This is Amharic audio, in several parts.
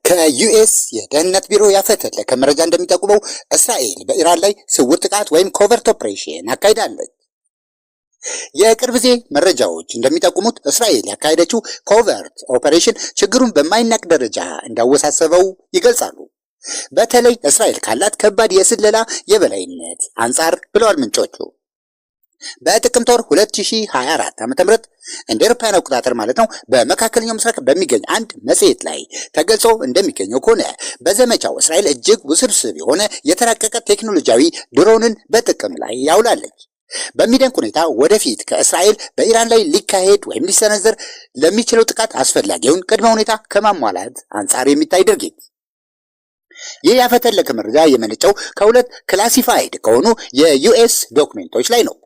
ከዩኤስ የደህንነት ቢሮ ያፈተለከ መረጃ እንደሚጠቁመው እስራኤል በኢራን ላይ ስውር ጥቃት ወይም ኮቨርት ኦፕሬሽን አካሂዳለች። የቅርብ ጊዜ መረጃዎች እንደሚጠቁሙት እስራኤል ያካሄደችው ኮቨርት ኦፕሬሽን ችግሩን በማይናቅ ደረጃ እንዳወሳሰበው ይገልጻሉ። በተለይ እስራኤል ካላት ከባድ የስለላ የበላይነት አንጻር ብለዋል ምንጮቹ። በጥቅምት ወር 2024 ዓ.ም እንደ አውሮፓውያን አቆጣጠር ማለት ነው በመካከለኛው ምስራቅ በሚገኝ አንድ መጽሔት ላይ ተገልጾ እንደሚገኘው ከሆነ በዘመቻው እስራኤል እጅግ ውስብስብ የሆነ የተራቀቀ ቴክኖሎጂያዊ ድሮንን በጥቅም ላይ ያውላለች። በሚደንቅ ሁኔታ ወደፊት ከእስራኤል በኢራን ላይ ሊካሄድ ወይም ሊሰነዘር ለሚችለው ጥቃት አስፈላጊውን ቅድመ ሁኔታ ከማሟላት አንጻር የሚታይ ድርጊት። ይህ ያፈተለከ መረጃ የመነጨው ከሁለት ክላሲፋይድ ከሆኑ የዩኤስ ዶክሜንቶች ላይ ነው።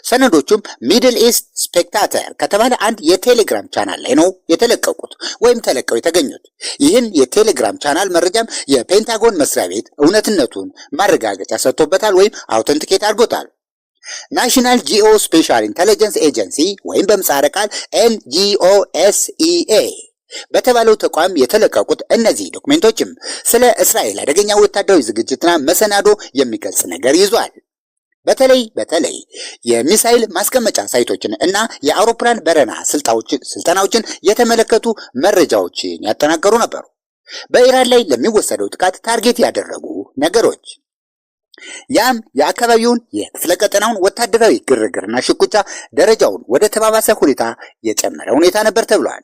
ሰነዶቹም ሚድል ኢስት ስፔክታተር ከተባለ አንድ የቴሌግራም ቻናል ላይ ነው የተለቀቁት ወይም ተለቀው የተገኙት። ይህን የቴሌግራም ቻናል መረጃም የፔንታጎን መስሪያ ቤት እውነትነቱን ማረጋገጫ ሰጥቶበታል ወይም አውተንቲኬት አድርጎታል። ናሽናል ጂኦ ስፔሻል ኢንተለጀንስ ኤጀንሲ ወይም በምህጻረ ቃል NGOSEA በተባለው ተቋም የተለቀቁት እነዚህ ዶክሜንቶችም ስለ እስራኤል አደገኛ ወታደራዊ ዝግጅትና መሰናዶ የሚገልጽ ነገር ይዟል። በተለይ የሚሳኤል ማስቀመጫ ሳይቶችን እና የአውሮፕላን በረራ ስልጠናዎችን የተመለከቱ መረጃዎችን ያጠናቀሩ ነበሩ። በኢራን ላይ ለሚወሰደው ጥቃት ታርጌት ያደረጉ ነገሮች ያም የአካባቢውን የክፍለ ቀጠናውን ወታደራዊ ግርግርና ሽኩቻ ደረጃውን ወደ ተባባሰ ሁኔታ የጨመረ ሁኔታ ነበር ተብሏል።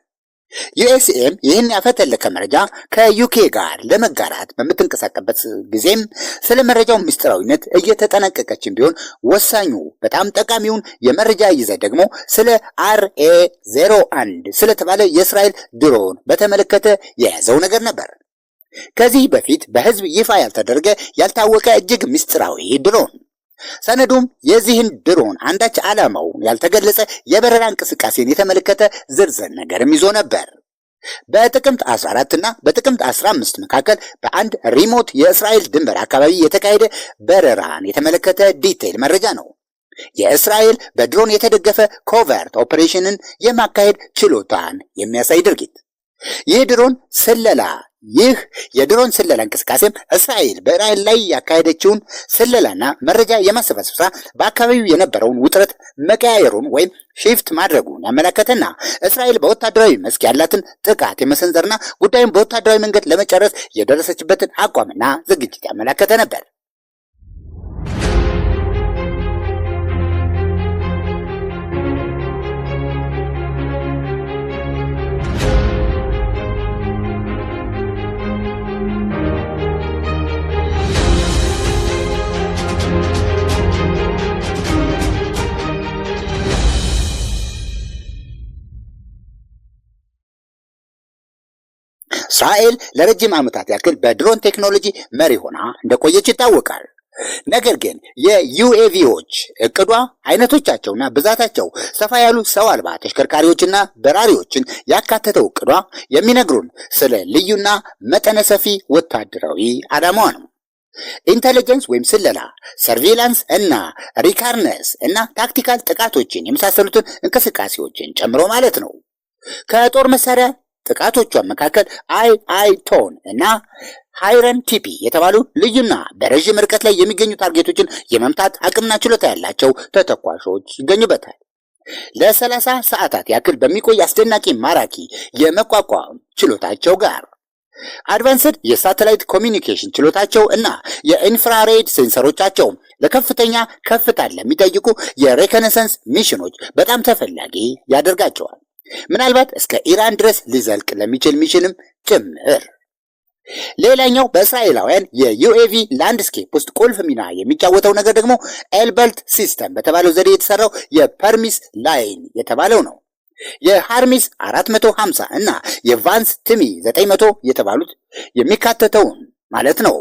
ዩኤስኤም ይህን ያፈተለከ መረጃ ከዩኬ ጋር ለመጋራት በምትንቀሳቀስበት ጊዜም ስለ መረጃው ምስጢራዊነት እየተጠነቀቀችም ቢሆን ወሳኙ በጣም ጠቃሚውን የመረጃ ይዘት ደግሞ ስለ RA-01 ስለተባለ የእስራኤል ድሮን በተመለከተ የያዘው ነገር ነበር። ከዚህ በፊት በህዝብ ይፋ ያልተደረገ ያልታወቀ እጅግ ምስጢራዊ ድሮን። ሰነዱም የዚህን ድሮን አንዳች ዓላማው ያልተገለጸ የበረራ እንቅስቃሴን የተመለከተ ዝርዝር ነገርም ይዞ ነበር። በጥቅምት 14 እና በጥቅምት 15 መካከል በአንድ ሪሞት የእስራኤል ድንበር አካባቢ የተካሄደ በረራን የተመለከተ ዲቴይል መረጃ ነው። የእስራኤል በድሮን የተደገፈ ኮቨርት ኦፕሬሽንን የማካሄድ ችሎታን የሚያሳይ ድርጊት። ይህ የድሮን ስለላ እንቅስቃሴም እስራኤል በኢራን ላይ ያካሄደችውን ስለላና መረጃ የማሰባሰብ ስራ በአካባቢው የነበረውን ውጥረት መቀያየሩን ወይም ሺፍት ማድረጉን ያመለከተና እስራኤል በወታደራዊ መስክ ያላትን ጥቃት የመሰንዘርና ጉዳዩን በወታደራዊ መንገድ ለመጨረስ የደረሰችበትን አቋምና ዝግጅት ያመለከተ ነበር። እስራኤል ለረጅም ዓመታት ያክል በድሮን ቴክኖሎጂ መሪ ሆና እንደቆየች ይታወቃል። ነገር ግን የዩኤቪዎች እቅዷ አይነቶቻቸውና ብዛታቸው ሰፋ ያሉ ሰው አልባ ተሽከርካሪዎችና በራሪዎችን ያካተተው እቅዷ የሚነግሩን ስለ ልዩና መጠነ ሰፊ ወታደራዊ ዓላማዋ ነው። ኢንተለጀንስ ወይም ስለላ፣ ሰርቬላንስ እና ሪካርነስ እና ታክቲካል ጥቃቶችን የመሳሰሉትን እንቅስቃሴዎችን ጨምሮ ማለት ነው። ከጦር መሳሪያ ጥቃቶቿ መካከል አይቶን እና ሃይረን ቲፒ የተባሉ ልዩና በረዥም ርቀት ላይ የሚገኙ ታርጌቶችን የመምታት አቅምና ችሎታ ያላቸው ተተኳሾች ይገኙበታል። ለ30 ሰዓታት ያክል በሚቆይ አስደናቂ ማራኪ የመቋቋም ችሎታቸው ጋር አድቫንስድ የሳተላይት ኮሚኒኬሽን ችሎታቸው እና የኢንፍራሬድ ሴንሰሮቻቸው ለከፍተኛ ከፍታን ለሚጠይቁ የሬኮነሰንስ ሚሽኖች በጣም ተፈላጊ ያደርጋቸዋል። ምናልባት እስከ ኢራን ድረስ ሊዘልቅ ለሚችል ሚሽንም ጭምር። ሌላኛው በእስራኤላውያን የዩኤቪ ላንድስኬፕ ውስጥ ቁልፍ ሚና የሚጫወተው ነገር ደግሞ ኤልበልት ሲስተም በተባለው ዘዴ የተሰራው የፐርሚስ ላይን የተባለው ነው። የሃርሚስ 450 እና የቫንስ ትሚ 900 የተባሉት የሚካተተውን ማለት ነው።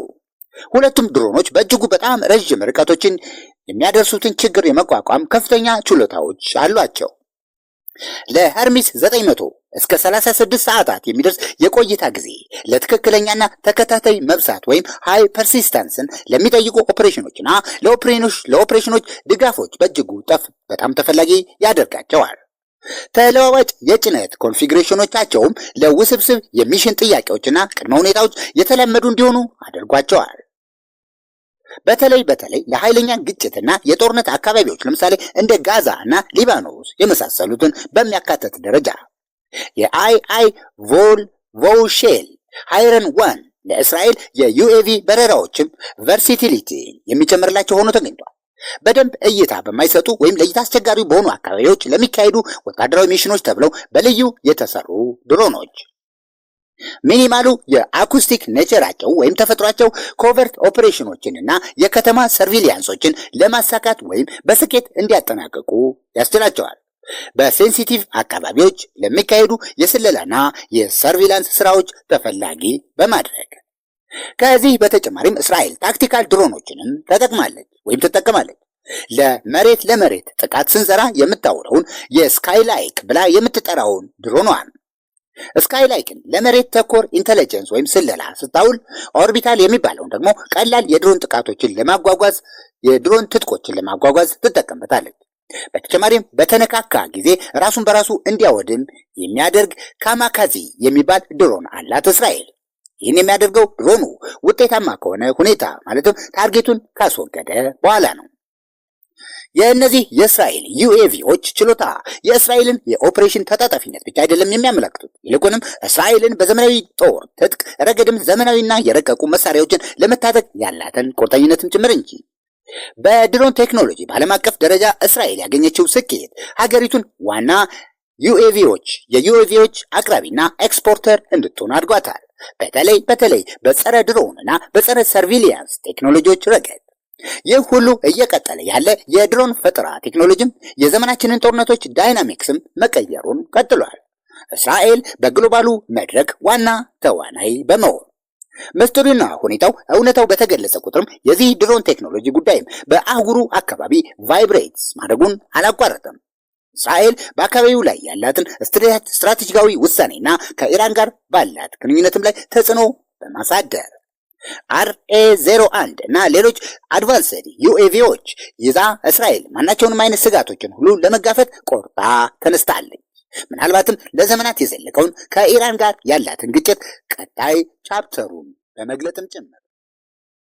ሁለቱም ድሮኖች በእጅጉ በጣም ረዥም ርቀቶችን የሚያደርሱትን ችግር የመቋቋም ከፍተኛ ችሎታዎች አሏቸው። ለሃርሚስ 900 እስከ 36 ሰዓታት የሚደርስ የቆይታ ጊዜ ለትክክለኛና ተከታታይ መብሳት ወይም ሃይ ፐርሲስተንስን ለሚጠይቁ ኦፕሬሽኖችና ለኦፕሬሽኖች ድጋፎች በእጅጉ በጣም ተፈላጊ ያደርጋቸዋል። ተለዋዋጭ የጭነት ኮንፊግሬሽኖቻቸውም ለውስብስብ የሚሽን ጥያቄዎችና ቅድመ ሁኔታዎች የተለመዱ እንዲሆኑ አድርጓቸዋል። በተለይ ለኃይለኛ ግጭትና የጦርነት አካባቢዎች ለምሳሌ እንደ ጋዛ እና ሊባኖስ የመሳሰሉትን በሚያካተት ደረጃ የአይ ቮልሼል ሃይረን 1 ለእስራኤል የዩኤቪ በረራዎችም ቨርሲቲሊቲ የሚጨምርላቸው ሆኖ ተገኝቷል። በደንብ እይታ በማይሰጡ ወይም ለእይታ አስቸጋሪ በሆኑ አካባቢዎች ለሚካሄዱ ወታደራዊ ሚሽኖች ተብለው በልዩ የተሰሩ ድሮኖች ሚኒማሉ የአኩስቲክ ኔቸራቸው ወይም ተፈጥሯቸው ኮቨርት ኦፕሬሽኖችንና የከተማ ሰርቪሊያንሶችን ለማሳካት ወይም በስኬት እንዲያጠናቅቁ ያስችላቸዋል። በሴንሲቲቭ አካባቢዎች ለሚካሄዱ የስለላና የሰርቪላንስ ስራዎች ተፈላጊ በማድረግ ከዚህ በተጨማሪም እስራኤል ታክቲካል ድሮኖችንም ትጠቀማለች። ለመሬት ጥቃት ስንዘራ የምታውለውን የስካይላይክ ብላ የምትጠራውን ድሮኗን ስካይላይክን ለመሬት ተኮር ኢንተለጀንስ ወይም ስለላ ስታውል፣ ኦርቢታል የሚባለውን ደግሞ ቀላል የድሮን ጥቃቶችን ለማጓጓዝ የድሮን ትጥቆችን ለማጓጓዝ ትጠቀምበታለች። በተጨማሪም በተነካካ ጊዜ ራሱን በራሱ እንዲያወድም የሚያደርግ ካማካዚ የሚባል ድሮን አላት እስራኤል። ይህን የሚያደርገው ድሮኑ ውጤታማ ከሆነ ሁኔታ ማለትም ታርጌቱን ካስወገደ በኋላ ነው። የእነዚህ የእስራኤል ዩኤቪዎች ችሎታ የእስራኤልን የኦፕሬሽን ተጣጣፊነት ብቻ አይደለም የሚያመለክቱት፣ ይልቁንም እስራኤልን በዘመናዊ ጦር ትጥቅ ረገድም ዘመናዊና የረቀቁ መሳሪያዎችን ለመታጠቅ ያላትን ቁርጠኝነትም ጭምር እንጂ። በድሮን ቴክኖሎጂ በዓለም አቀፍ ደረጃ እስራኤል ያገኘችው ስኬት ሀገሪቱን ዋና የዩኤቪዎች አቅራቢና ኤክስፖርተር እንድትሆን አድርጓታል። በተለይ በጸረ ድሮንና በጸረ ሰርቪሊያንስ ቴክኖሎጂዎች ረገድ። ይህ ሁሉ እየቀጠለ ያለ የድሮን ፈጠራ ቴክኖሎጂም የዘመናችንን ጦርነቶች ዳይናሚክስም መቀየሩን ቀጥሏል። እስራኤል በግሎባሉ መድረክ ዋና ተዋናይ በመሆን ምስጢሩና እውነታው በተገለጸ ቁጥርም የዚህ ድሮን ቴክኖሎጂ ጉዳይም በአህጉሩ አካባቢ ቫይብሬትስ ማድረጉን አላቋረጠም። እስራኤል በአካባቢው ላይ ያላትን ስትራቴጂካዊ ውሳኔና ከኢራን ጋር ባላት ግንኙነትም ላይ ተጽዕኖ በማሳደር RA-01 እና ሌሎች አድቫንስድ ዩኤቪዎች ይዛ እስራኤል ማናቸውንም አይነት ስጋቶችን ሁሉ ለመጋፈጥ ቆርጣ ተነስታለች። ምናልባትም ለዘመናት የዘለቀውን ከኢራን ጋር ያላትን ግጭት ቀጣይ ቻፕተሩን በመግለጥም ጭምር